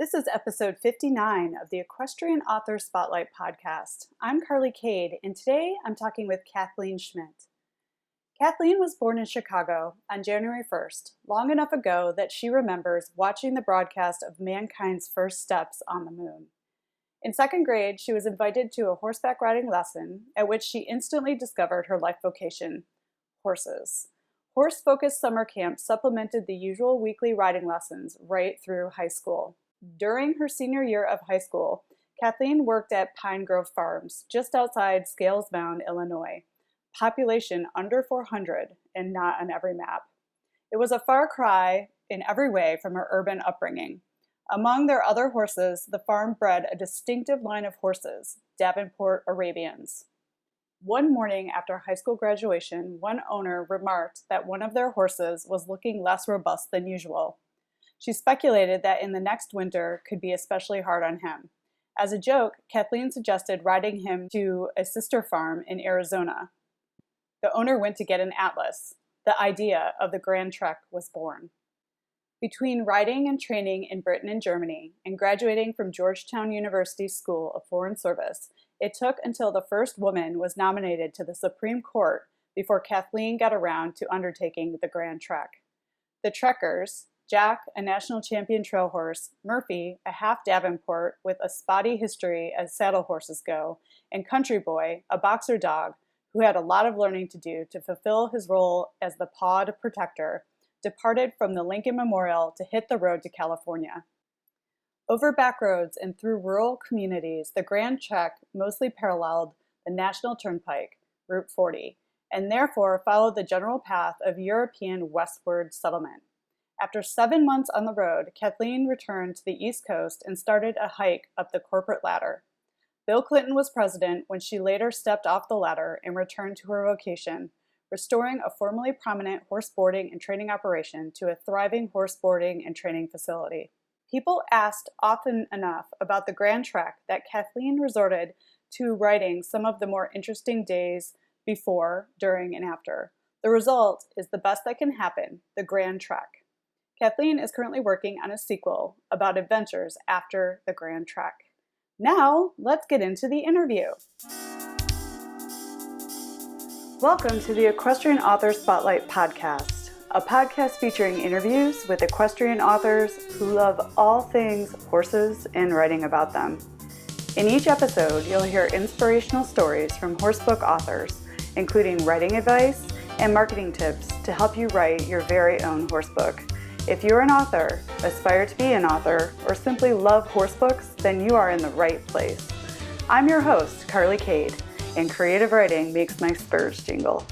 This is episode 59 of the Equestrian Author Spotlight podcast. I'm Carly Cade, and today I'm talking with Kathleen Schmitt. Kathleen was born in Chicago on January 1st, long enough ago that she remembers watching the broadcast of mankind's first steps on the moon. In second grade, she was invited to a horseback riding lesson, at which she instantly discovered her life vocation: horses. Horse-focused summer camps supplemented the usual weekly riding lessons right through high school. During her senior year of high school, Kathleen worked at Pine Grove Farms, just outside Scales Mound, Illinois. Population under 400 and not on every map. It was a far cry in every way from her urban upbringing. Among their other horses, the farm bred a distinctive line of horses, Davenport Arabians. One morning after high school graduation, one owner remarked that one of their horses was looking less robust than usual. She speculated that in the next winter could be especially hard on him. As a joke, Kathleen suggested riding him to a sister farm in Arizona. The owner went to get an atlas. The idea of the Grand Trek was born. Between riding and training in Britain and Germany and graduating from Georgetown University School of Foreign Service, it took until the first woman was nominated to the Supreme Court before Kathleen got around to undertaking the Grand Trek. The Trekkers, Jack, a national champion trail horse, Murphy, a half Davenport with a spotty history as saddle horses go, and Country Boy, a boxer dog who had a lot of learning to do to fulfill his role as the pawed protector, departed from the Lincoln Memorial to hit the road to California. Over back roads and through rural communities, the Grand Trek mostly paralleled the National Turnpike, Route 40, and therefore followed the general path of European westward settlement. After 7 months on the road, Kathleen returned to the East Coast and started a hike up the corporate ladder. Bill Clinton was president when she later stepped off the ladder and returned to her vocation, restoring a formerly prominent horse boarding and training operation to a thriving horse boarding and training facility. People asked often enough about the Grand Trek that Kathleen resorted to writing some of the more interesting days before, during, and after. The result is the best that can happen, the Grand Trek. Kathleen is currently working on a sequel about adventures after the Grand Trek. Now, let's get into the interview. Welcome to the Equestrian Author Spotlight podcast, a podcast featuring interviews with equestrian authors who love all things horses and writing about them. In each episode, you'll hear inspirational stories from horsebook authors, including writing advice and marketing tips to help you write your very own horsebook. If you're an author, aspire to be an author, or simply love horsebooks, then you are in the right place. I'm your host, Carly Cade, and creative writing makes my spurs jingle.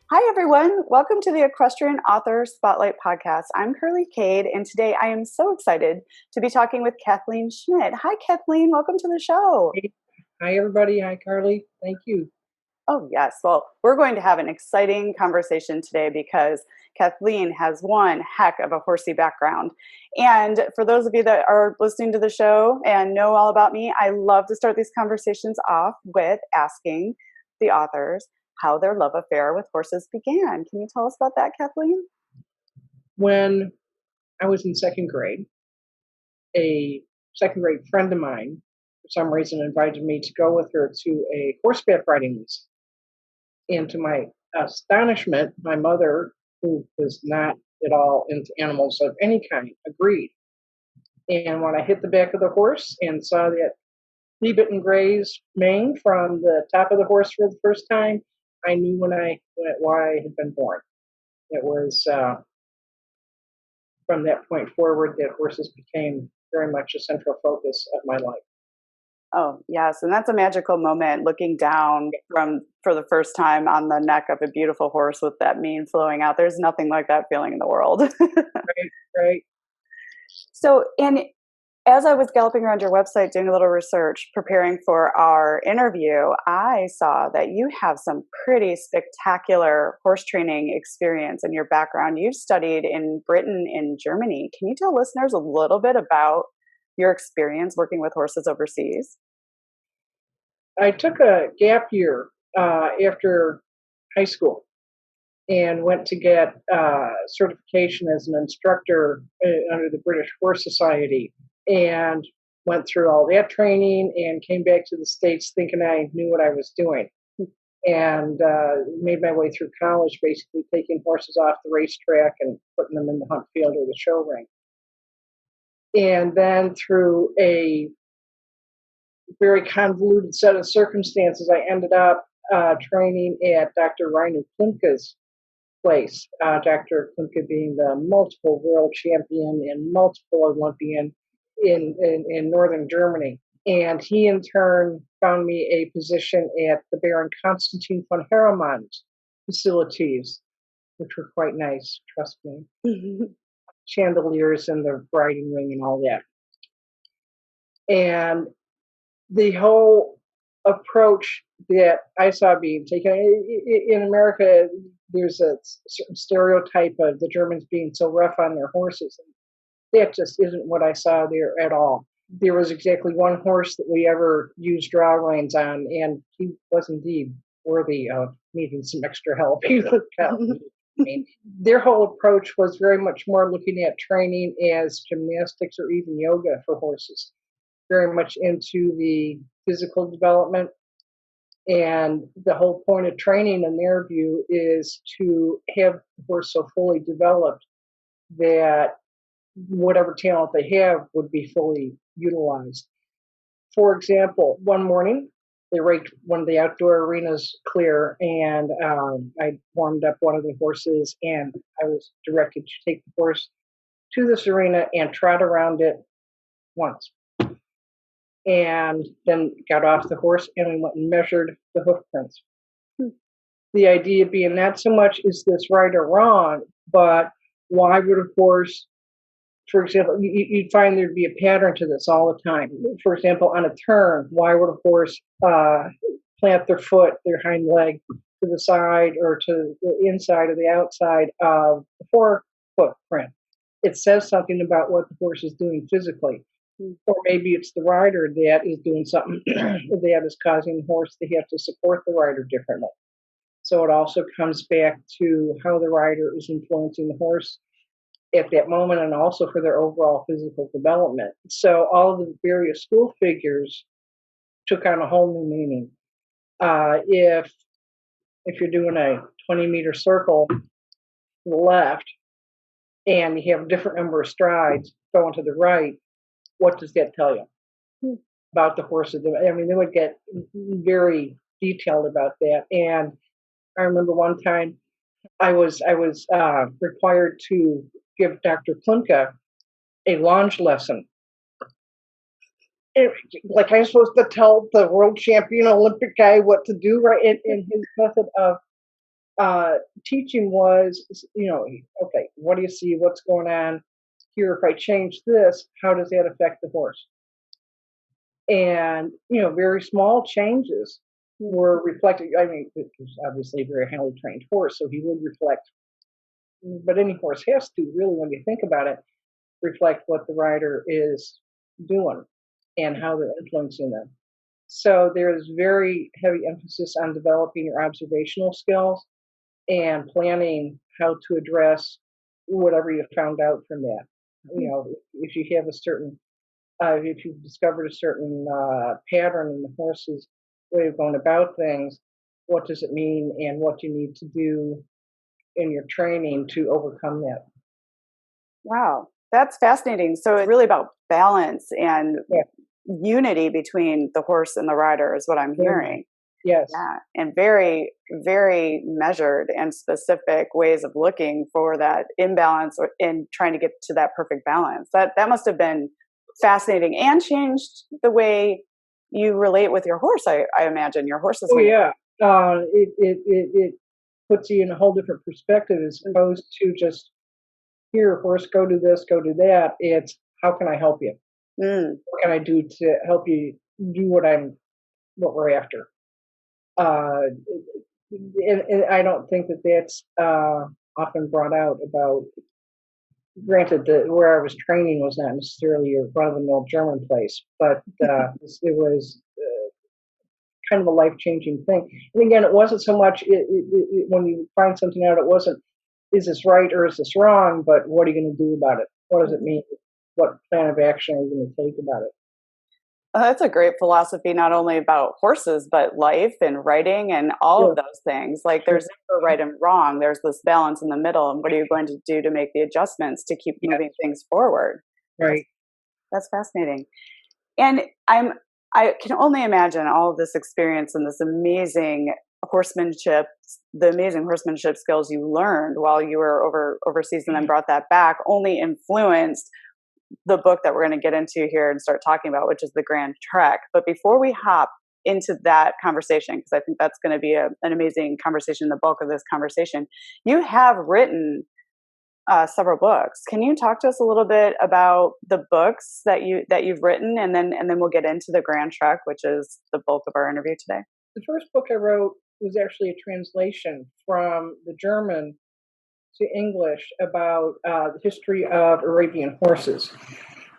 Hi, everyone. Welcome to the Equestrian Author Spotlight podcast. I'm Carly Cade, and today I am so excited to be talking with Kathleen Schmitt. Hi, Kathleen. Welcome to the show. Hi, everybody. Hi, Carly. Thank you. Oh, yes. Well, we're going to have an exciting conversation today because Kathleen has one heck of a horsey background. And for those of you that are listening to the show and know all about me, I love to start these conversations off with asking the authors how their love affair with horses began. Can you tell us about that, Kathleen? When I was in second grade, a second grade friend of mine, for some reason, invited me to go with her to a horseback riding lesson. And to my astonishment, my mother, who was not at all into animals of any kind, agreed. And when I hit the back of the horse and saw that flea-bitten grazed mane from the top of the horse for the first time, I knew why I had been born. It was from that point forward that horses became very much a central focus of my life. Oh, yes. And that's a magical moment, looking down for the first time on the neck of a beautiful horse with that mane flowing out. There's nothing like that feeling in the world. Right. So, and as I was galloping around your website doing a little research, preparing for our interview, I saw that you have some pretty spectacular horse training experience in your background. You've studied in Britain and Germany. Can you tell listeners a little bit about your experience working with horses overseas? I took a gap year after high school and went to get certification as an instructor under the British Horse Society, and went through all that training and came back to the States thinking I knew what I was doing. And made my way through college, basically taking horses off the racetrack and putting them in the hunt field or the show ring. And then through a very convoluted set of circumstances, I ended up training at Dr. Reiner Klimke's place. Dr. Klimke being the multiple world champion and multiple Olympian in northern Germany. And he in turn found me a position at the Baron Constantin von Harremann's facilities, which were quite nice, trust me. Chandeliers in the riding ring and all that. And the whole approach that I saw being taken in America, there's a certain stereotype of the Germans being so rough on their horses. That just isn't what I saw there at all. There was exactly one horse that we ever used draw reins on, and he was indeed worthy of needing some extra help. He looked out. I mean, their whole approach was very much more looking at training as gymnastics or even yoga for horses, very much into the physical development. And the whole point of training, in their view, is to have the horse so fully developed that whatever talent they have would be fully utilized. For example, one morning, they raked one of the outdoor arenas clear, and I warmed up one of the horses, and I was directed to take the horse to this arena and trot around it once. And then got off the horse, and we went and measured the hoof prints. The idea being not so much is this right or wrong, but why would a horse, for example, you'd find there'd be a pattern to this all the time. For example, on a turn, why would a horse plant their foot, their hind leg, to the side or to the inside or the outside of the forefoot print? It says something about what the horse is doing physically. Or maybe it's the rider that is doing something that is causing the horse to have to support the rider differently. So it also comes back to how the rider is influencing the horse at that moment, and also for their overall physical development. So all of the various school figures took on a whole new meaning. If you're doing a 20-meter circle to the left, and you have a different number of strides going to the right, what does that tell you about the horses? I mean, they would get very detailed about that. And I remember one time I was required to give Dr. Klimke a lunge lesson. Like I was supposed to tell the world champion Olympic guy what to do, right? And his method of teaching was, okay, what do you see? What's going on here? If I change this, how does that affect the horse? And, very small changes were reflected. I mean, it was obviously a very highly trained horse, so he would reflect, but any horse has to really, when you think about it, reflect what the rider is doing and how they're influencing them. So there's very heavy emphasis on developing your observational skills and planning how to address whatever you found out from that. If you have a certain, if you've discovered a certain pattern in the horse's way of going about things, what does it mean, and what do you need to do in your training to overcome that? Wow, that's fascinating. So it's really about balance and unity between the horse and the rider is what I'm hearing. Yes. Yeah, and very, very measured and specific ways of looking for that imbalance or in trying to get to that perfect balance. That must have been fascinating and changed the way you relate with your horse. I imagine your horse is. Oh yeah, it puts you in a whole different perspective as opposed to just here, horse, go do this, go do that. It's how can I help you? What can I do to help you do what we're after? And I don't think that that's often brought out about. Granted, where I was training was not necessarily a run-of-the-mill German place, but it was kind of a life-changing thing. And again, it wasn't so much when you find something out, it wasn't, is this right or is this wrong, but what are you going to do about it? What does it mean? What plan of action are you going to take about it? That's a great philosophy, not only about horses, but life and writing and all of those things. Like there's never right and wrong. There's this balance in the middle. And what are you going to do to make the adjustments to keep moving things forward? Right. That's fascinating. And I can only imagine all of this experience and this amazing horsemanship, the amazing horsemanship skills you learned while you were overseas and then brought that back only influenced the book that we're going to get into here and start talking about, which is The Grand Trek. But before we hop into that conversation, because I think that's going to be an amazing conversation, the bulk of this conversation, you have written several books. Can you talk to us a little bit about the books that you've written, and then we'll get into The Grand Trek, which is the bulk of our interview today? The first book I wrote was actually a translation from the German to English about the history of Arabian horses.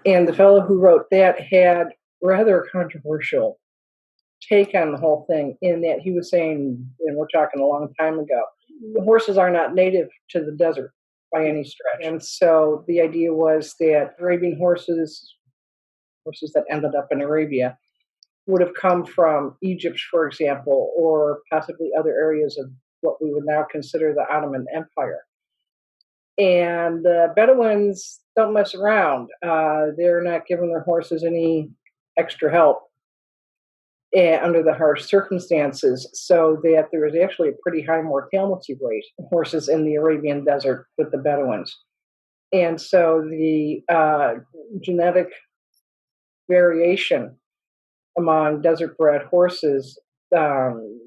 And the fellow who wrote that had rather a controversial take on the whole thing, in that he was saying, and we're talking a long time ago, the horses are not native to the desert by any stretch. And so the idea was that Arabian horses that ended up in Arabia, would have come from Egypt, for example, or possibly other areas of what we would now consider the Ottoman Empire. And the Bedouins don't mess around. They're not giving their horses any extra help under the harsh circumstances, so that there is actually a pretty high mortality rate of horses in the Arabian desert with the Bedouins. And so the genetic variation among desert-bred horses and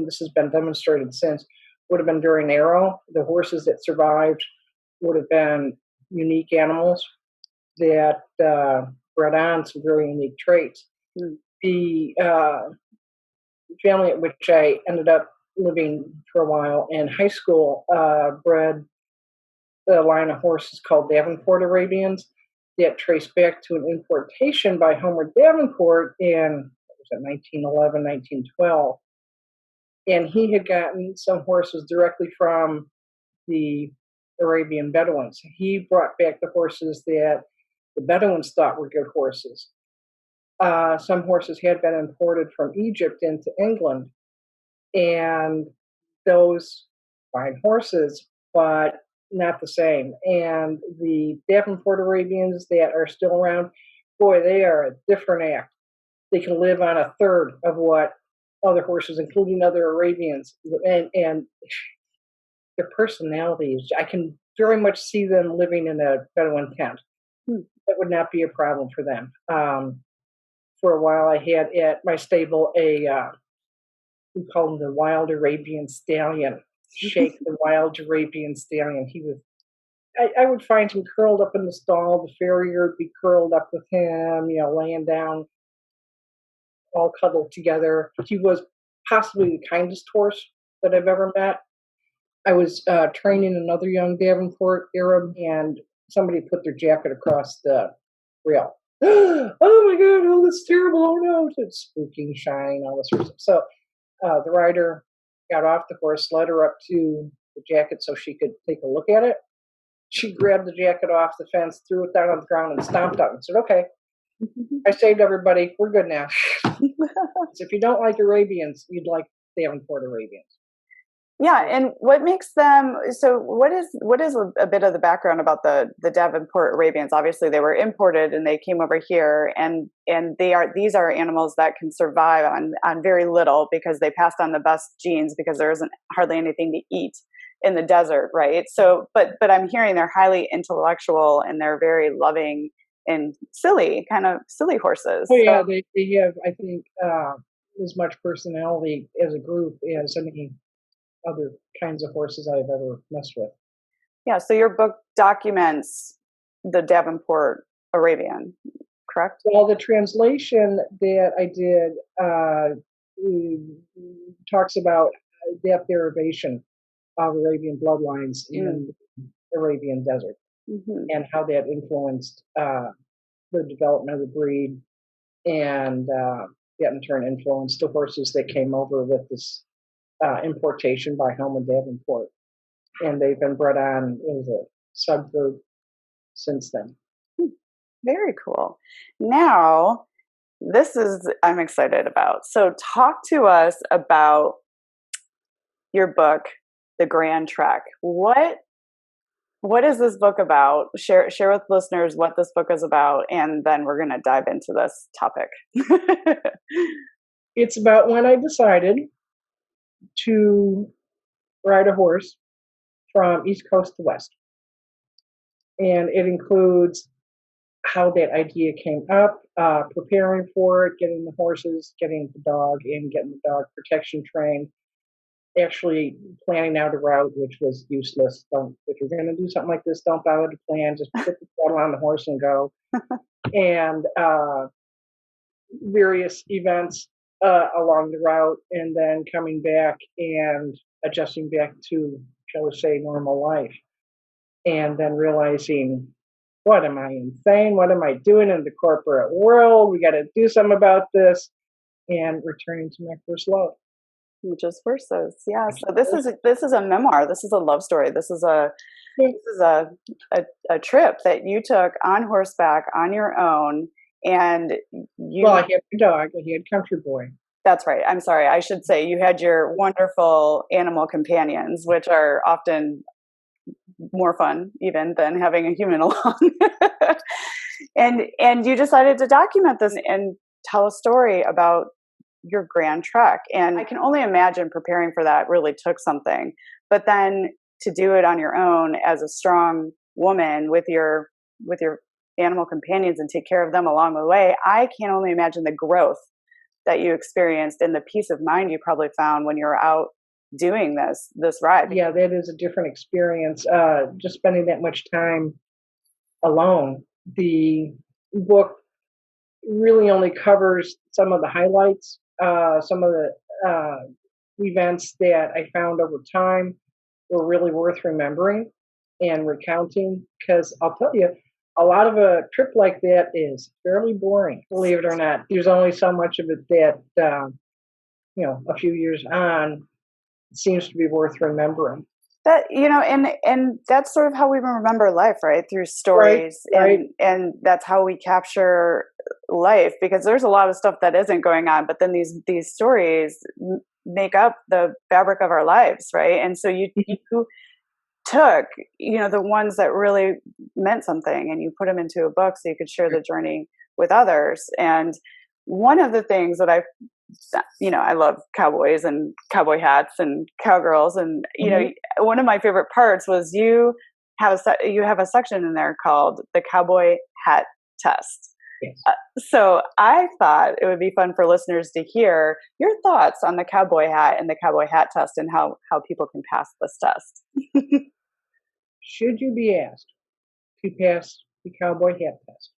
this has been demonstrated since, would have been very narrow. The horses that survived would have been unique animals that bred on some very unique traits. The family at which I ended up living for a while in high school bred a line of horses called Davenport Arabians that traced back to an importation by Homer Davenport in 1911, 1912. And he had gotten some horses directly from the Arabian Bedouins. He brought back the horses that the Bedouins thought were good horses. Some horses had been imported from Egypt into England, and those fine horses, but not the same. And the Davenport Arabians that are still around, boy, they are a different act. They can live on a third of what other horses, including other Arabians, and their personalities, I can very much see them living in a Bedouin tent. That would not be a problem for them. For a while, I had at my stable we call him the Wild Arabian Stallion. Shake the Wild Arabian Stallion. He was. I would find him curled up in the stall. The farrier would be curled up with him, laying down, all cuddled together. He was possibly the kindest horse that I've ever met. I was training another young Davenport Arab, and somebody put their jacket across the rail. Oh my God! Oh, that's terrible! Oh no! It's spooking, shine, all this sort of stuff. So the rider got off the horse, led her up to the jacket so she could take a look at it. She grabbed the jacket off the fence, threw it down on the ground, and stomped on it and said, "Okay, I saved everybody. We're good now." So if you don't like Arabians, you'd like Davenport Arabians. Yeah, and what makes them so? What is a bit of the background about the Davenport Arabians? Obviously, they were imported and they came over here, and these are animals that can survive on very little because they passed on the best genes because there isn't hardly anything to eat in the desert, right? So, but I'm hearing they're highly intellectual and they're very loving and silly horses. Oh yeah, they have, I think, as much personality as a group as any other kinds of horses I've ever messed with. Yeah, so your book documents the Davenport Arabian, correct? Well, the translation that I did talks about depth derivation of Arabian bloodlines in the Arabian desert, and how that influenced the development of the breed and that in turn influenced the horses that came over with this importation by Helmut Davenport. And they've been bred on as a subverb since then. Very cool. Now, I'm excited about. So talk to us about your book, The Grand Trek. What is this book about? Share with listeners what this book is about, and then we're going to dive into this topic. It's about when I decided to ride a horse from East Coast to West. And it includes how that idea came up, preparing for it, getting the horses, getting the dog in, getting the dog protection trained, actually planning out a route, which was useless. If you're going to do something like this, don't bother to plan. Just put the saddle on the horse and go. And various events along the route, and then coming back and adjusting back to, shall we say, normal life. And then realizing, what am I, insane? What am I doing in the corporate world? We got to do something about this. And returning to my first love. Which is horses. Yeah. So this is a memoir. This is a love story. This is a trip that you took on horseback on your own. And Well, I had a dog. I had Country Boy. That's right. I'm sorry. I should say you had your wonderful animal companions, which are often more fun even than having a human along. and you decided to document this and tell a story about your grand trek. And I can only imagine preparing for that really took something. But then to do it on your own as a strong woman with your animal companions and take care of them along the way, I can only imagine the growth that you experienced and the peace of mind you probably found when you're out doing this ride. Yeah, that is a different experience. Just spending that much time alone. The book really only covers some of the highlights, some of the events that I found over time were really worth remembering and recounting, because I'll tell you, a lot of a trip like that is fairly boring, believe it or not. There's only so much of it that, a few years on, seems to be worth remembering. That, and that's sort of how we remember life, right? Through stories. Right. And that's how we capture life, because there's a lot of stuff that isn't going on, but then these stories make up the fabric of our lives, right? And so you took, the ones that really meant something and you put them into a book so you could share the journey with others. And one of the things that I love cowboys and cowboy hats and cowgirls. And, one of my favorite parts was you have a section in there called the Cowboy Hat Test. Yes. So I thought it would be fun for listeners to hear your thoughts on the cowboy hat and the cowboy hat test and how people can pass this test. Should you be asked to pass the cowboy hat test?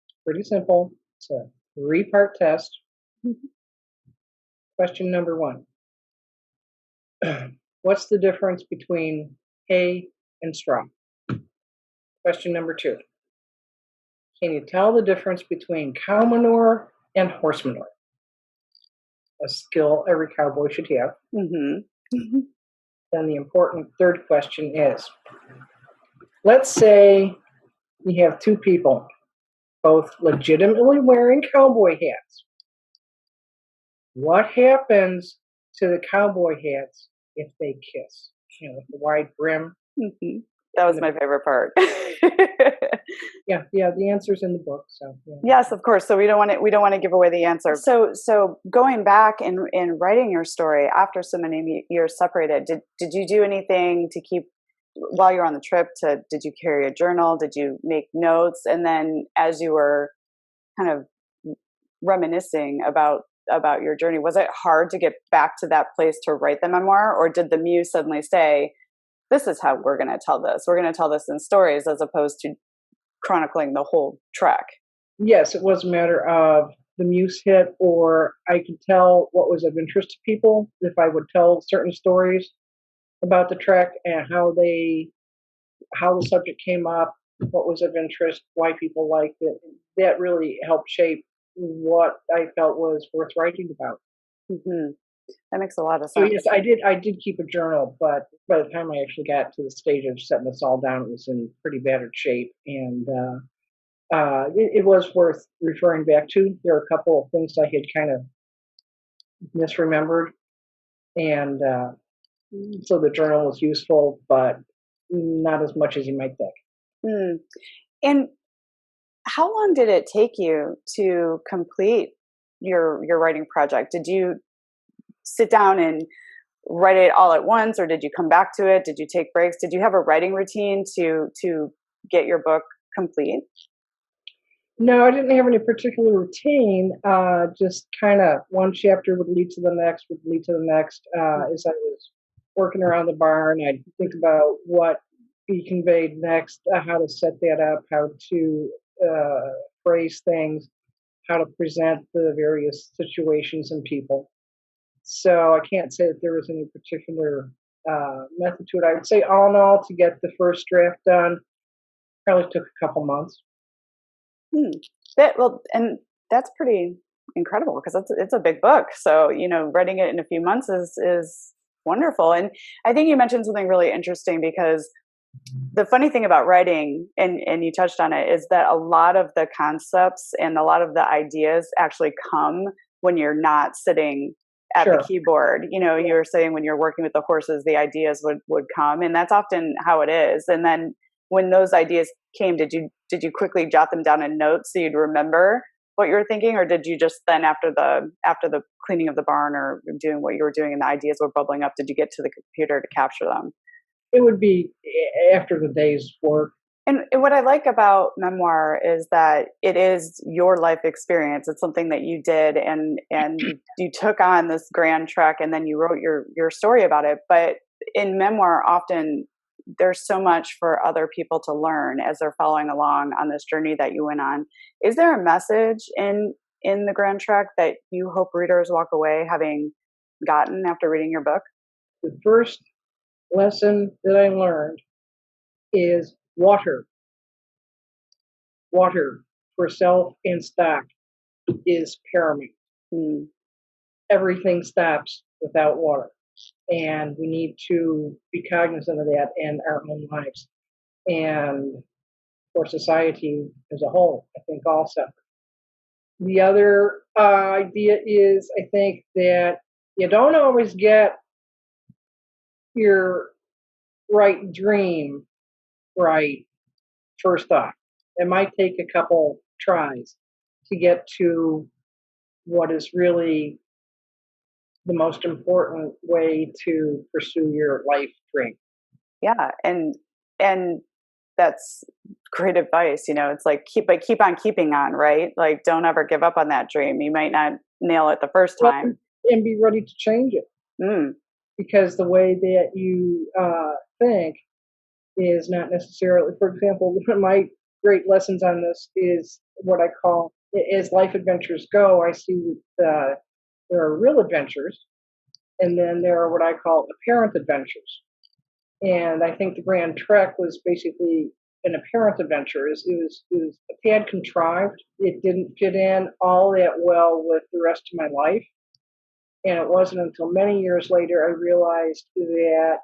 It's pretty simple. It's a 3-part test. Question number 1. What's the difference between hay and straw? Question number 2. Can you tell the difference between cow manure and horse manure? A skill every cowboy should have. Mm-hmm. Then the important third question is, let's say you have 2 people, both legitimately wearing cowboy hats. What happens to the cowboy hats if they kiss? With the wide brim. Mm-hmm. That was my favorite part. Yeah, the answer's in the book. So yeah. Yes, of course. So we don't want to give away the answer. So going back and writing your story after so many years separated, did you do anything to keep while you're on the trip? Did you carry a journal? Did you make notes? And then as you were kind of reminiscing about your journey, was it hard to get back to that place to write the memoir, or did the muse suddenly say, this is how we're going to tell this? We're going to tell this in stories as opposed to chronicling the whole trek. Yes, it was a matter of the muse hit, or I could tell what was of interest to people if I would tell certain stories about the trek and how the subject came up, what was of interest, why people liked it. That really helped shape what I felt was worth writing about. Mm-hmm. That makes a lot of So sense. yes, I did keep a journal, but by the time I actually got to the stage of setting this all down, it was in pretty battered shape, and it was worth referring back to. There are a couple of things I had kind of misremembered, and so the journal was useful, but not as much as you might think. Mm. And how long did it take you to complete your writing project? Did you sit down and write it all at once, or did you come back to it? Did you take breaks? Did you have a writing routine to get your book complete? No, I didn't have any particular routine. Just kind of one chapter would lead to the next, would lead to the next. As I was working around the barn, I'd think about what be conveyed next, how to set that up, how to phrase things, how to present the various situations and people. So I can't say that there was any particular method to it. I would say all in all, to get the first draft done, probably took a couple months. Hmm. Well, and that's pretty incredible because it's a big book. So writing it in a few months is wonderful. And I think you mentioned something really interesting, because the funny thing about writing, and you touched on it, is that a lot of the concepts and a lot of the ideas actually come when you're not sitting at the Sure. keyboard. You were saying when you're working with the horses, the ideas would come, and that's often how it is. And then when those ideas came, did you quickly jot them down in notes so you'd remember what you were thinking, or did you just then after the cleaning of the barn or doing what you were doing and the ideas were bubbling up, did you get to the computer to capture them? It would be after the day's work. And what I like about memoir is that it is your life experience. It's something that you did, and you took on this grand trek, and then you wrote your story about it. But in memoir, often there's so much for other people to learn as they're following along on this journey that you went on. Is there a message in the grand trek that you hope readers walk away having gotten after reading your book? The first lesson that I learned is water. Water for self and stock is paramount. Mm. Everything stops without water, and we need to be cognizant of that in our own lives and for society as a whole, I think also. The other idea is, I think that you don't always get your right dream right first off. It might take a couple tries to get to what is really the most important way to pursue your life dream. Yeah, and that's great advice. It's like keep on keeping on, right? Like don't ever give up on that dream. You might not nail it the first Well, time. and be ready to change it, Mm. because the way that you think is not necessarily. For example, one of my great lessons on this is what I call, as life adventures go, I see that there are real adventures, and then there are what I call apparent adventures. And I think the Grand Trek was basically an apparent adventure. It was a tad contrived. It didn't fit in all that well with the rest of my life. And it wasn't until many years later I realized that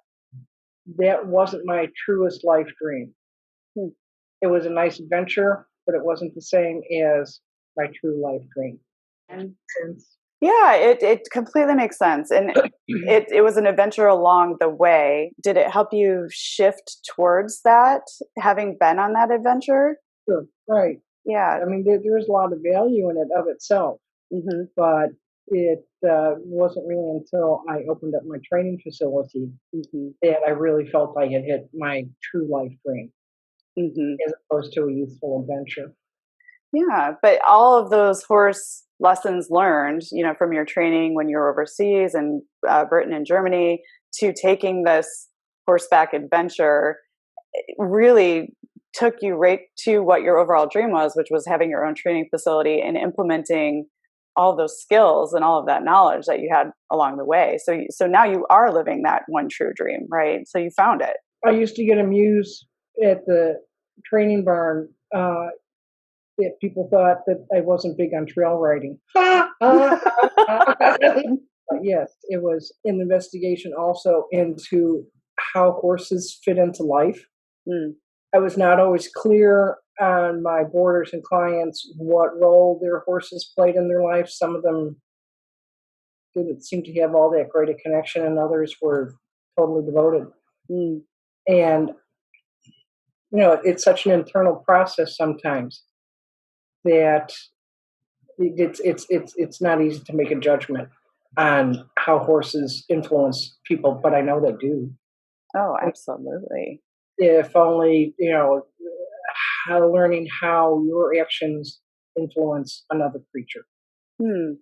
that wasn't my truest life dream. Hmm. It was a nice adventure, but it wasn't the same as my true life dream. And yeah, it completely makes sense. And it was an adventure along the way. Did it help you shift towards that, having been on that adventure? Sure, right. Yeah. I mean, there's a lot of value in it of itself, Mm-hmm. but it wasn't really until I opened up my training facility Mm-hmm. that I really felt I had hit my true life dream, Mm-hmm. as opposed to a youthful adventure. Yeah, but all of those horse lessons learned, from your training when you were overseas in Britain and Germany to taking this horseback adventure, really took you right to what your overall dream was, which was having your own training facility and implementing all those skills and all of that knowledge that you had along the way. So now you are living that one true dream, right? So you found it. I used to get amused at the training barn. that people thought that I wasn't big on trail riding. But yes, it was an investigation also into how horses fit into life. Mm. I was not always clear on my boarders and clients what role their horses played in their life. Some of them didn't seem to have all that great a connection, and others were totally devoted. Mm. And it's such an internal process sometimes that it's not easy to make a judgment on how horses influence people, but I know they do. Oh, absolutely. If only, how learning how your actions influence another creature. Hmm.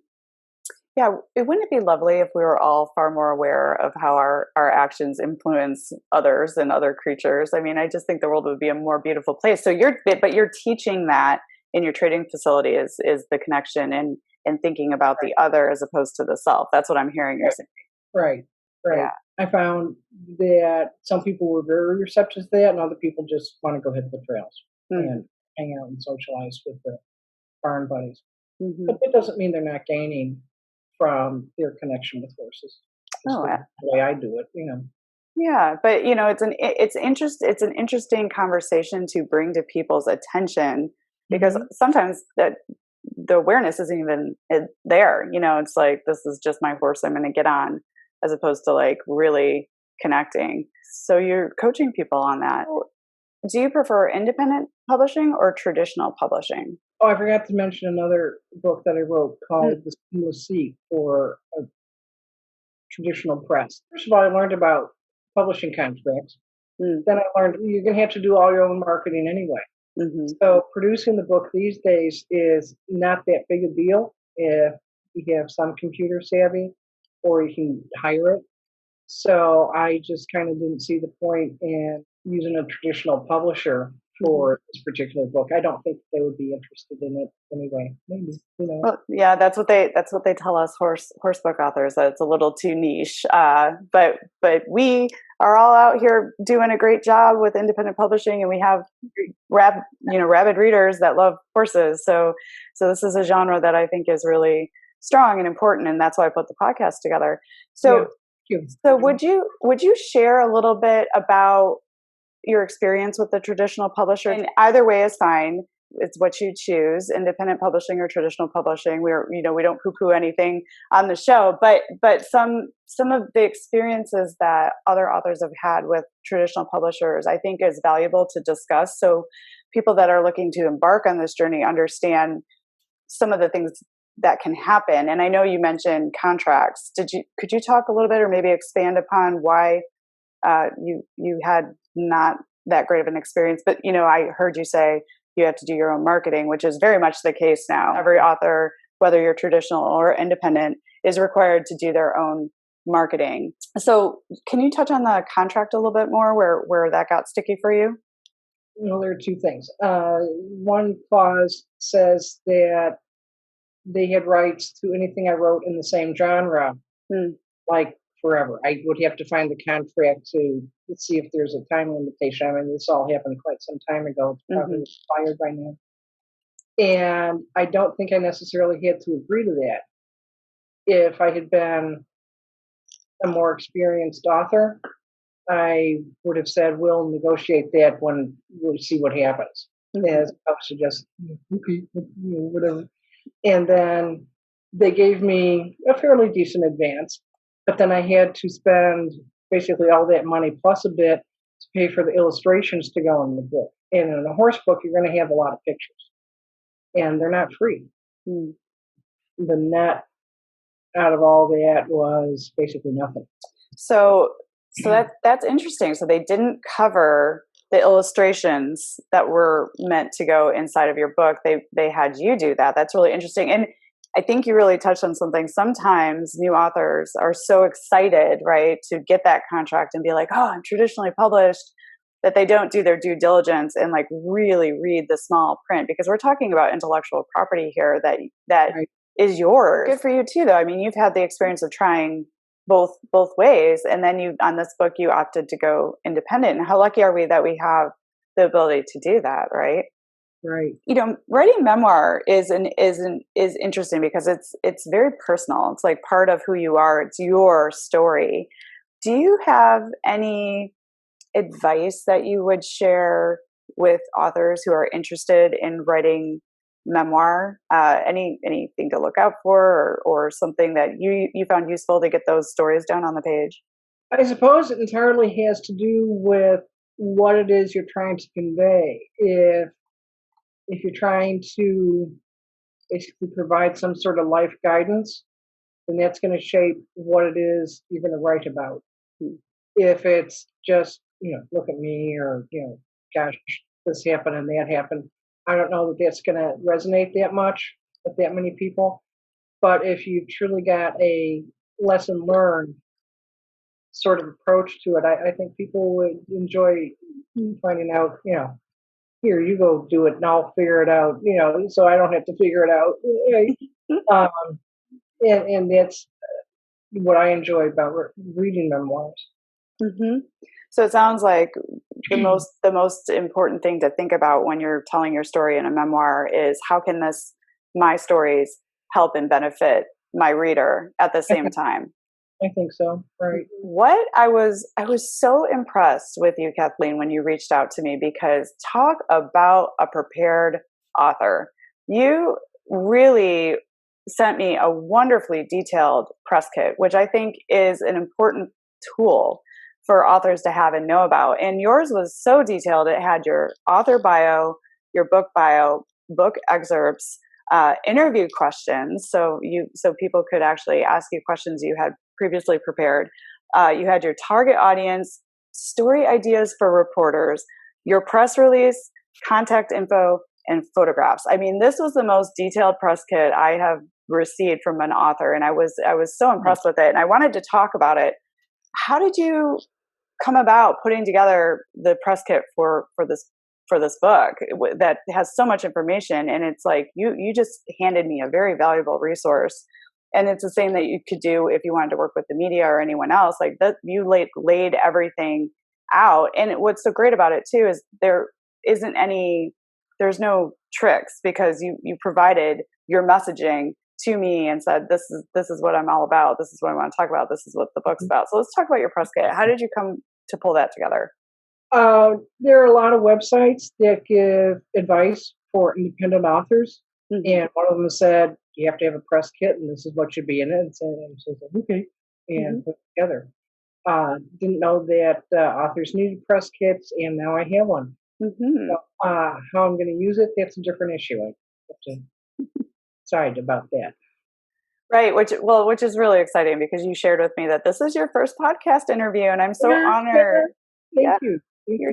Yeah, wouldn't it be lovely if we were all far more aware of how our actions influence others and other creatures? I mean, I just think the world would be a more beautiful place. So but you're teaching that in your training facility is the connection and thinking about the other as opposed to the self. That's what I'm hearing you're saying. Right. Yeah. I found that some people were very receptive to that, and other people just want to go hit the trails and hang out and socialize with the barn buddies. Mm-hmm. But that doesn't mean they're not gaining from their connection with horses. Oh, The way I do it, yeah, but it's an interesting conversation to bring to people's attention because sometimes that the awareness isn't even there. It's like, this is just my horse, I'm going to get on, as opposed to like really connecting. So you're coaching people on that. Do you prefer independent publishing or traditional publishing? Oh, I forgot to mention another book that I wrote called The Seamless Sea for a traditional press. First of all, I learned about publishing contracts. Then I learned you're going to have to do all your own marketing anyway. So producing the book these days is not that big a deal if you have some computer savvy or you can hire it. So I just kind of didn't see the point in using a traditional publisher for this particular book. I don't think they would be interested in it anyway. Maybe, Well, yeah, that's what they tell us horsebook authors, that it's a little too niche. But we are all out here doing a great job with independent publishing, and we have rabid readers that love horses. So this is a genre that I think is really strong and important, and that's why I put the podcast together. So would you share a little bit about your experience with the traditional publisher? And either way is fine. It's what you choose, independent publishing or traditional publishing. We don't poo-poo anything on the show, but some of the experiences that other authors have had with traditional publishers, I think, is valuable to discuss. So people that are looking to embark on this journey understand some of the things that can happen. And I know you mentioned contracts. Could you talk a little bit, or maybe expand upon why you had not that great of an experience? But I heard you say you have to do your own marketing, which is very much the case now. Every author, whether you're traditional or independent, is required to do their own marketing. So can you touch on the contract a little bit more, where that got sticky for you? There are two things. One clause says that they had rights to anything I wrote in the same genre, like forever. I would have to find the contract to see if there's a time limitation. I mean, this all happened quite some time ago. It's probably expired by now. And I don't think I necessarily had to agree to that. If I had been a more experienced author, I would have said, we'll negotiate that when we'll see what happens. As opposed to just, okay, whatever. And then they gave me a fairly decent advance, but then I had to spend basically all that money plus a bit to pay for the illustrations to go in the book. And in a horse book, you're going to have a lot of pictures, and they're not free. The net out of all that was basically nothing. So that's interesting. So they didn't cover the illustrations that were meant to go inside of your book. They had you do that. That's really interesting. And I think you really touched on something. Sometimes new authors are so excited, right, to get that contract and be like, oh, I'm traditionally published, that they don't do their due diligence and like really read the small print, because we're talking about intellectual property here that is yours. Good for you too, though. I mean, you've had the experience of trying both ways, and then on this book you opted to go independent. And how lucky are we that we have the ability to do that, right? Right. Writing memoir is interesting because it's very personal. It's like part of who you are. It's your story. Do you have any advice that you would share with authors who are interested in writing memoir? Anything to look out for, or something that you found useful to get those stories down on the page? I suppose it entirely has to do with what it is you're trying to convey. If you're trying to basically provide some sort of life guidance, then that's going to shape what it is you're going to write about. If it's just, look at me, or, gosh, this happened and that happened, I don't know that that's going to resonate that much with that many people. But if you've truly got a lesson learned sort of approach to it, I think people would enjoy finding out, here, you go do it and I'll figure it out, so I don't have to figure it out. And that's what I enjoy about reading memoirs. Mm-hmm. So it sounds like the most important thing to think about when you're telling your story in a memoir is, how can my stories help and benefit my reader at the same time? I think so. Right. What I was so impressed with you, Kathleen, when you reached out to me, because talk about a prepared author. You really sent me a wonderfully detailed press kit, which I think is an important tool for authors to have and know about. And yours was so detailed. It had your author bio, your book bio, book excerpts, interview questions, so people could actually ask you questions you had previously prepared. You had your target audience, story ideas for reporters, your press release, contact info, and photographs. I mean, this was the most detailed press kit I have received from an author, and I was so impressed with it. And I wanted to talk about it. How did you come about putting together the press kit for this book that has so much information? And it's like you just handed me a very valuable resource. And it's the same that you could do if you wanted to work with the media or anyone else. Like that, you laid everything out. And what's so great about it too is there's no tricks, because you provided your messaging to me and said, this is what I'm all about. This is what I want to talk about. This is what the book's about. So let's talk about your press kit. How did you come to pull that together? There are a lot of websites that give advice for independent authors. Mm-hmm. And one of them said, you have to have a press kit, and this is what should be in it. And so I said, okay, and mm-hmm. put it together. Didn't know that authors needed press kits, and now I have one. Mm-hmm. So, how I'm going to use it, that's a different issue. I have to decide about that. Right, which is really exciting, because you shared with me that this is your first podcast interview, and I'm so honored. Thank you. You're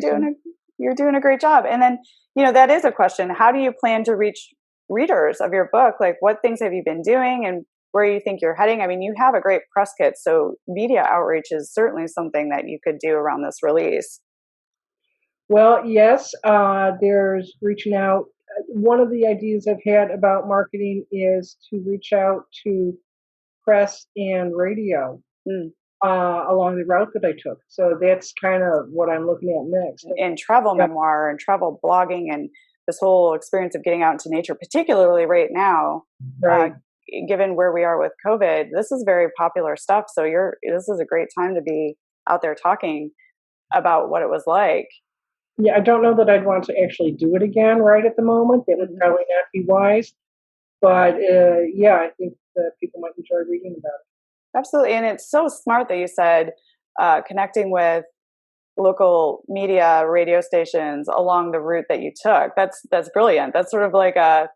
doing a great job. And then, that is a question. How do you plan to reach readers of your book? Like, what things have you been doing, and where you think you're heading? I mean, you have a great press kit, so media outreach is certainly something that you could do around this release. Well, yes, there's reaching out. One of the ideas I've had about marketing is to reach out to press and radio along the route that I took. So that's kind of what I'm looking at next. And travel memoir and travel blogging and this whole experience of getting out into nature, particularly right now, right. Given where we are with COVID, this is very popular stuff. So this is a great time to be out there talking about what it was like. Yeah, I don't know that I'd want to actually do it again right at the moment. That would probably not be wise. But I think that people might enjoy reading about it. Absolutely. And it's so smart that you said connecting with local media, radio stations along the route that you took. That's brilliant. That's sort of like a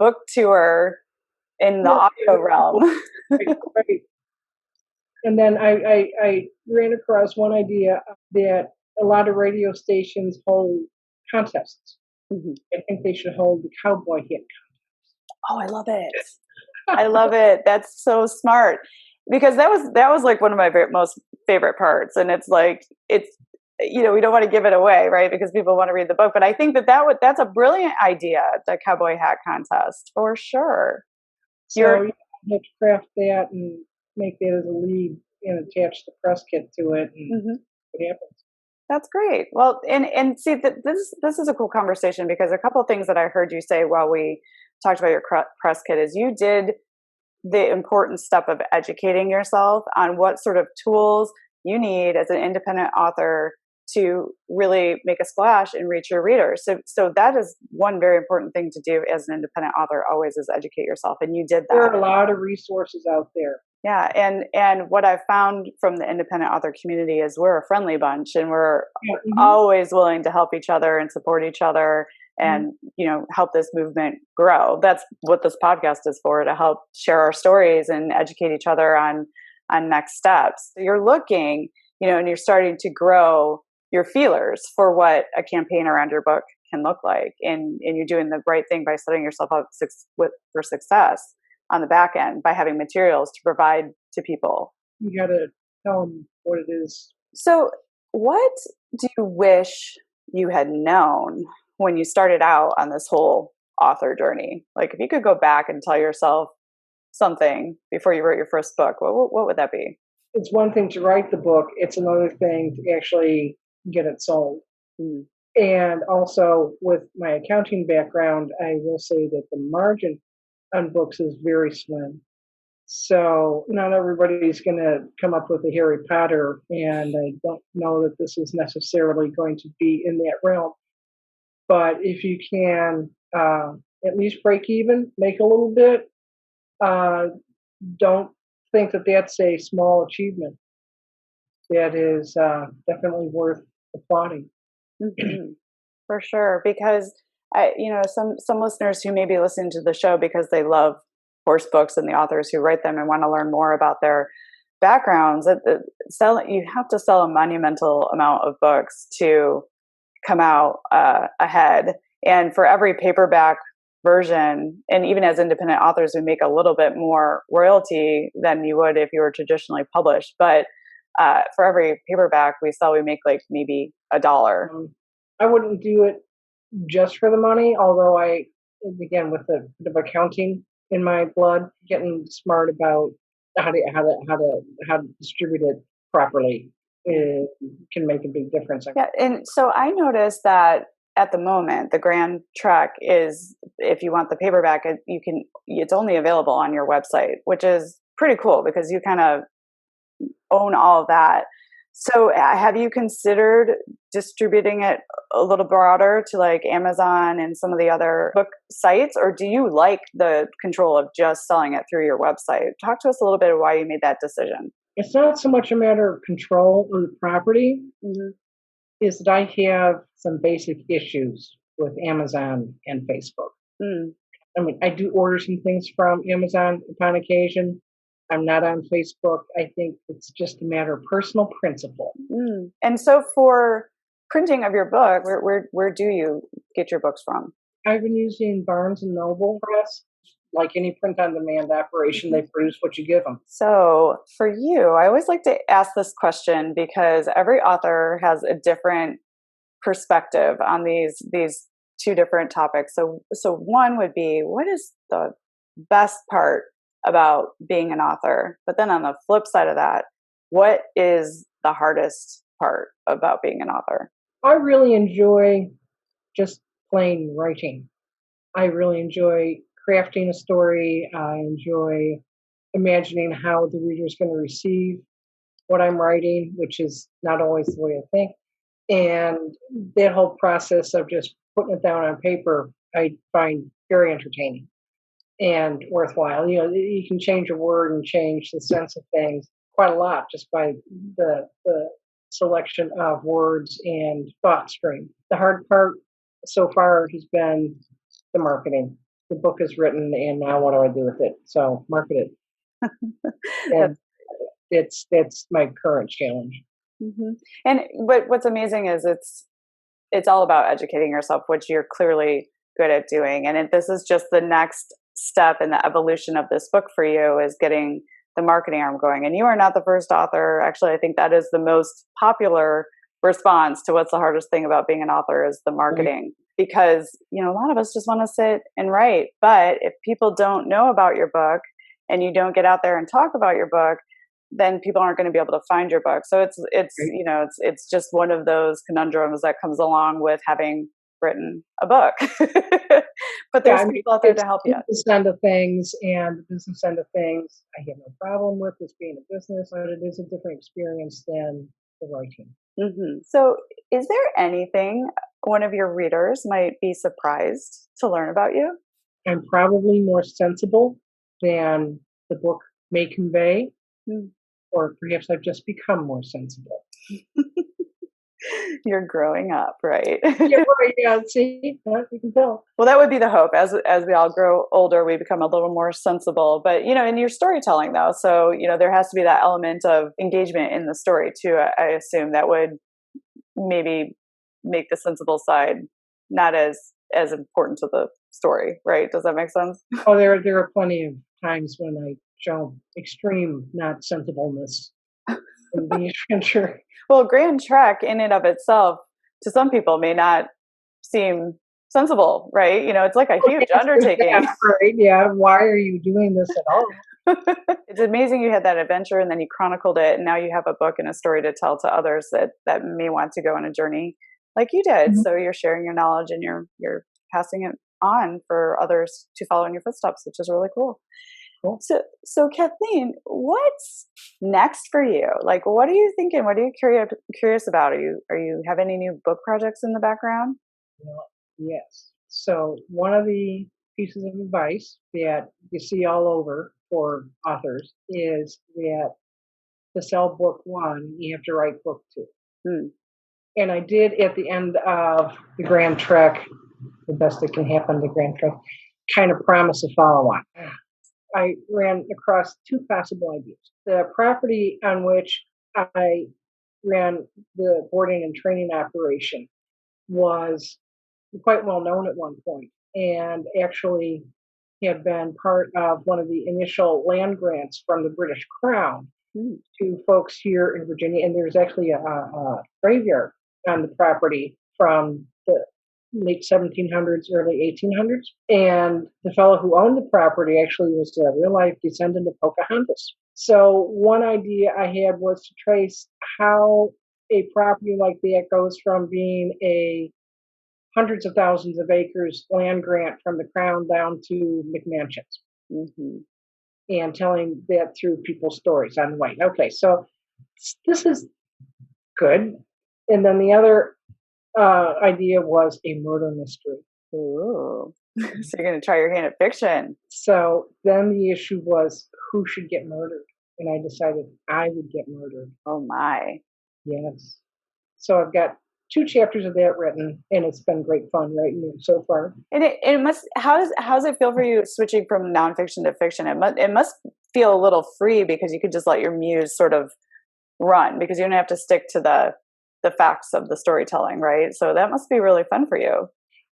book tour in the audio realm. Right. And then I ran across one idea that a lot of radio stations hold contests. Mm-hmm. I think they should hold the Cowboy hat contest. Oh, I love it. I love it. That's so smart, because that was like one of my most favorite parts. And it's like, we don't want to give it away, right? Because people want to read the book. But I think that's a brilliant idea, the Cowboy hat contest, for sure. So you have to craft that and make that as a lead and attach the press kit to it, and what happens. That's great. Well, and see that this is a cool conversation because a couple of things that I heard you say while we talked about your press kit is you did the important step of educating yourself on what sort of tools you need as an independent author to really make a splash and reach your readers. So that is one very important thing to do as an independent author always is educate yourself. And you did that. There are a lot of resources out there. Yeah. And what I've found from the independent author community is we're a friendly bunch and we're always willing to help each other and support each other and, help this movement grow. That's what this podcast is for, to help share our stories and educate each other on next steps. So you're looking, and you're starting to grow your feelers for what a campaign around your book can look like. And you're doing the right thing by setting yourself up for success on the back end by having materials to provide to people. You got to tell them what it is. So what do you wish you had known when you started out on this whole author journey? Like if you could go back and tell yourself something before you wrote your first book, what would that be? It's one thing to write the book. It's another thing to actually get it sold. And also with my accounting background, I will say that the margin on books is very slim. So not everybody's going to come up with a Harry Potter, and I don't know that this is necessarily going to be in that realm. But if you can at least break even, make a little bit, don't think that that's a small achievement. That is definitely worth applauding. For sure, because some listeners who may be listening to the show because they love horse books and the authors who write them and want to learn more about their backgrounds, you have to sell a monumental amount of books to come out ahead. And for every paperback version, and even as independent authors, we make a little bit more royalty than you would if you were traditionally published. But for every paperback we sell, we make like maybe $1. I wouldn't do it just for the money, although again, with a bit of accounting in my blood, getting smart about how to distribute it properly can make a big difference. Yeah, and so I noticed that at the moment, the Grand Trek is, if you want the paperback, it's only available on your website, which is pretty cool because you kind of own all of that. So have you considered distributing it a little broader to like Amazon and some of the other book sites, or do you like the control of just selling it through your website? Talk to us a little bit of why you made that decision. It's not so much a matter of control of the property, is that I have some basic issues with Amazon and Facebook. I mean, I do order some things from Amazon upon occasion. I'm not on Facebook. I think it's just a matter of personal principle. And so for printing of your book, where do you get your books from? I've been using Barnes & Noble Press. Like any print-on-demand operation, they produce what you give them. So for you, I always like to ask this question because every author has a different perspective on these two different topics. So one would be, what is the best part about being an author? But then on the flip side of that, what is the hardest part about being an author? I really enjoy just plain writing. I really enjoy crafting a story. I enjoy imagining how the reader is going to receive what I'm writing, which is not always the way I think. And that whole process of just putting it down on paper, I find very entertaining and worthwhile. You can change a word and change the sense of things quite a lot just by the selection of words and thought stream. The hard part so far has been the marketing. The book is written, and now what do I do with it? So market it. And that's my current challenge. And what's amazing is it's all about educating yourself, which you're clearly good at doing. And this is just the next step in the evolution of this book for you, is getting the marketing arm going. And you are not the first author. Actually, I think that is the most popular response to what's the hardest thing about being an author is the marketing. Because, a lot of us just want to sit and write. But if people don't know about your book and you don't get out there and talk about your book, then people aren't going to be able to find your book. So it's Right. you know, it's just one of those conundrums that comes along with having written a book. But Yeah, there's I mean, people out there to it's help you. business end of things and the business end of things. I have no problem with this being a business, but it is a different experience than the writing. So, is there anything one of your readers might be surprised to learn about you? I'm probably more sensible than the book may convey, Mm. or perhaps I've just become more sensible. You're growing up, right? Yeah, right. Yeah, see, you can tell. Well, that would be the hope. As we all grow older, we become a little more sensible. But in your storytelling, though, so there has to be that element of engagement in the story too. I assume that would maybe make the sensible side not as important to the story, right? Does that make sense? Oh, there are plenty of times when I show extreme not sensibleness in the adventure. Well, Grand Trek in and of itself, to some people, may not seem sensible, right? It's like a huge Yeah, undertaking. right. Yeah. Why are you doing this at all? It's amazing you had that adventure and then you chronicled it, and now you have a book and a story to tell to others that may want to go on a journey like you did. Mhm. So you're sharing your knowledge and you're passing it on for others to follow in your footsteps, which is really cool. Cool. So Kathleen, what's next for you? Like, what are you thinking? What are you curious about? Are you have any new book projects in the background? Well, yes. So one of the pieces of advice that you see all over for authors is that to sell book one, you have to write book two. Hmm. And I did at the end of the Grand Trek, the best that can happen to Grand Trek, kind of promise a follow-on. I ran across two possible ideas. The property on which I ran the boarding and training operation was quite well known at one point and actually had been part of one of the initial land grants from the British Crown Hmm. to folks here in Virginia. And there's actually a graveyard on the property from the late 1700s, early 1800s. And the fellow who owned the property actually was a real life descendant of Pocahontas. So one idea I had was to trace how a property like that goes from being a hundreds of thousands of acres land grant from the crown down to McMansions, Mm-hmm. and telling that through people's stories on the way. Okay, so this is good. And then the other idea was a murder mystery. Ooh. So you're going to try your hand at fiction. So then the issue was who should get murdered. And I decided I would get murdered. Oh my. Yes. So I've got 2 chapters of that written, and it's been great fun writing them so far. And it must, how does it feel for you switching from nonfiction to fiction? It must feel a little free because you could just let your muse sort of run because you don't have to stick to the facts of the storytelling, right? So that must be really fun for you.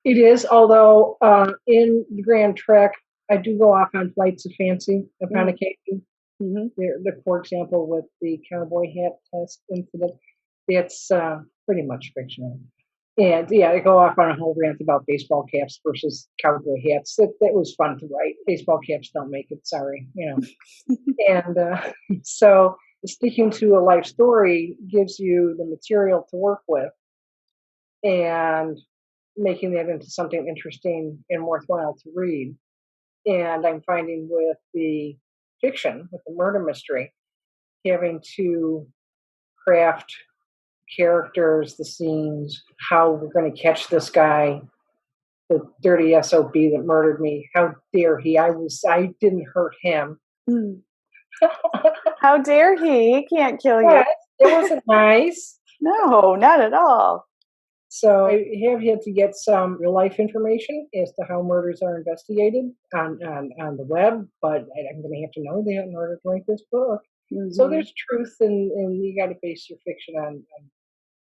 It is, although in the Grand Trek, I do go off on flights of fancy upon occasion. Mm-hmm. For example, with the cowboy hat test incident, it's pretty much fictional. And yeah, I go off on a whole rant about baseball caps versus cowboy hats. That was fun to write. Baseball caps don't make it, sorry, And so sticking to a life story gives you the material to work with, and making that into something interesting and worthwhile to read. And I'm finding with the fiction, with the murder mystery, having to craft characters, the scenes, how we're going to catch this guy, the dirty SOB that murdered me. How dare he? I didn't hurt him. How dare he? He can't kill you. Yes, it wasn't nice. No, not at all. So I have had to get some real life information as to how murders are investigated on the web, but I'm going to have to know that in order to write this book. Mm-hmm. So there's truth, and you got to base your fiction on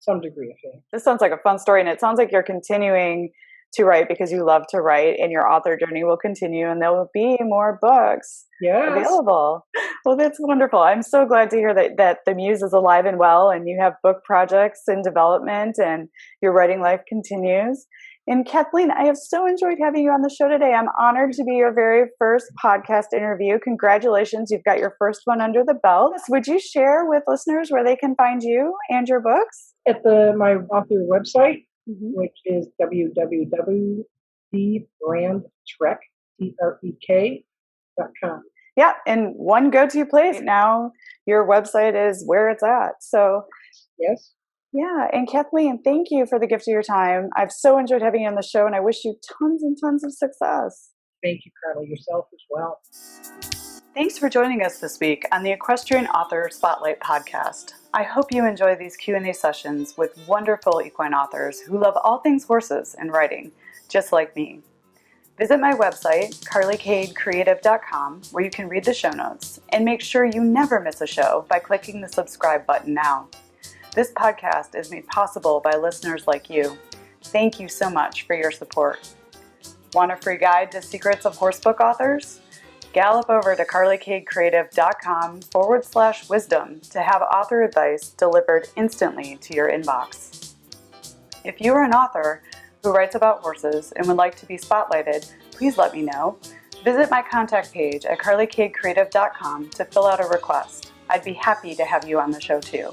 some degree of fact. This sounds like a fun story, and it sounds like you're continuing to write because you love to write, and your author journey will continue, and there will be more books available. Well, that's wonderful. I'm so glad to hear that the muse is alive and well, and you have book projects in development, and your writing life continues. And Kathleen, I have so enjoyed having you on the show today. I'm honored to be your very first podcast interview. Congratulations, you've got your first one under the belt. Would you share with listeners where they can find you and your books? At my author website, which is www.thebrandtrek.com. Yeah, and one go-to place now, your website is where it's at. So yes. Yeah, and Kathleen, thank you for the gift of your time. I've so enjoyed having you on the show, and I wish you tons and tons of success. Thank you, Carly, yourself as well. Thanks for joining us this week on the Equestrian Author Spotlight podcast. I hope you enjoy these Q&A sessions with wonderful equine authors who love all things horses and riding, just like me. Visit my website, carlycadecreative.com, where you can read the show notes, and make sure you never miss a show by clicking the subscribe button now. This podcast is made possible by listeners like you. Thank you so much for your support. Want a free guide to secrets of horsebook authors? Gallop over to carlycadecreative.com/wisdom to have author advice delivered instantly to your inbox. If you are an author who writes about horses and would like to be spotlighted, please let me know. Visit my contact page at carlycadecreative.com to fill out a request. I'd be happy to have you on the show too.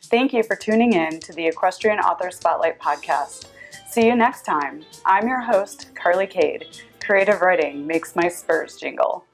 Thank you for tuning in to the Equestrian Author Spotlight podcast. See you next time. I'm your host, Carly Cade. Creative writing makes my spurs jingle.